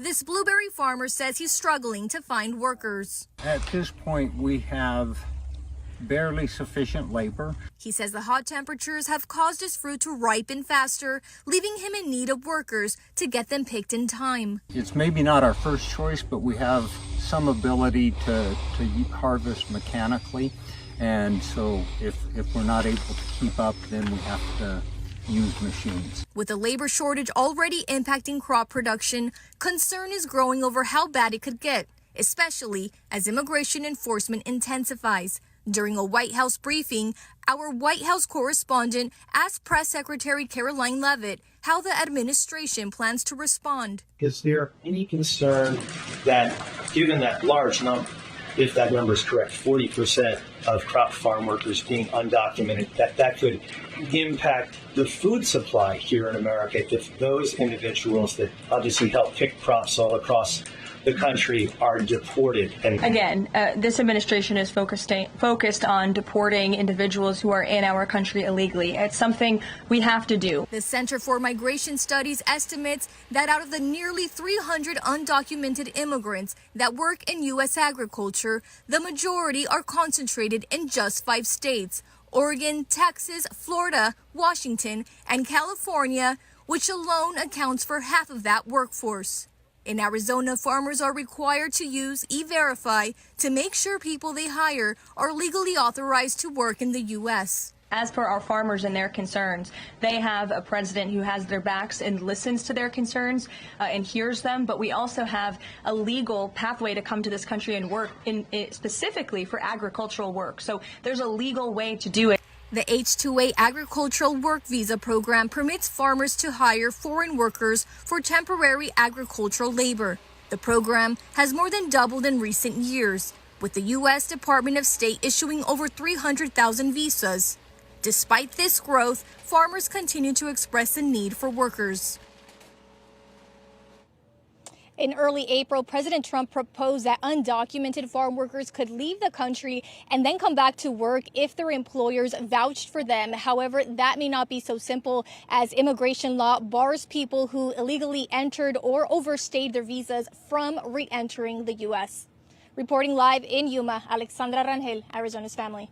This blueberry farmer says he's struggling to find workers. At this point, we have barely sufficient labor. He says the hot temperatures have caused his fruit to ripen faster, leaving him in need of workers to get them picked in time. It's maybe not our first choice, but we have some ability to harvest mechanically. And so if we're not able to keep up, then we have to use machines. With the labor shortage already impacting crop production, concern is growing over how bad it could get, especially as immigration enforcement intensifies. During a White House briefing, our White House correspondent asked Press Secretary Caroline Leavitt how the administration plans to respond. Is there any concern that, given that large number, if that number is correct, 40% of crop farm workers being undocumented, that could impact the food supply here in America if those individuals that obviously help pick crops all across the country are deported? And again, this administration is focused on deporting individuals who are in our country illegally. It's something we have to do. The Center for Migration Studies estimates that out of the nearly 300 undocumented immigrants that work in U.S. agriculture, the majority are concentrated in just 5 states: Oregon, Texas, Florida, Washington, and California, which alone accounts for half of that workforce. In Arizona, farmers are required to use E-Verify to make sure people they hire are legally authorized to work in the U.S. As for our farmers and their concerns, they have a president who has their backs and listens to their concerns and hears them. But we also have a legal pathway to come to this country and work specifically for agricultural work. So there's a legal way to do it. The H-2A Agricultural Work Visa program permits farmers to hire foreign workers for temporary agricultural labor. The program has more than doubled in recent years, with the U.S. Department of State issuing over 300,000 visas. Despite this growth, farmers continue to express the need for workers. In early April, President Trump proposed that undocumented farm workers could leave the country and then come back to work if their employers vouched for them. However, that may not be so simple, as immigration law bars people who illegally entered or overstayed their visas from re-entering the U.S. Reporting live in Yuma, Alexandra Rangel, Arizona's Family.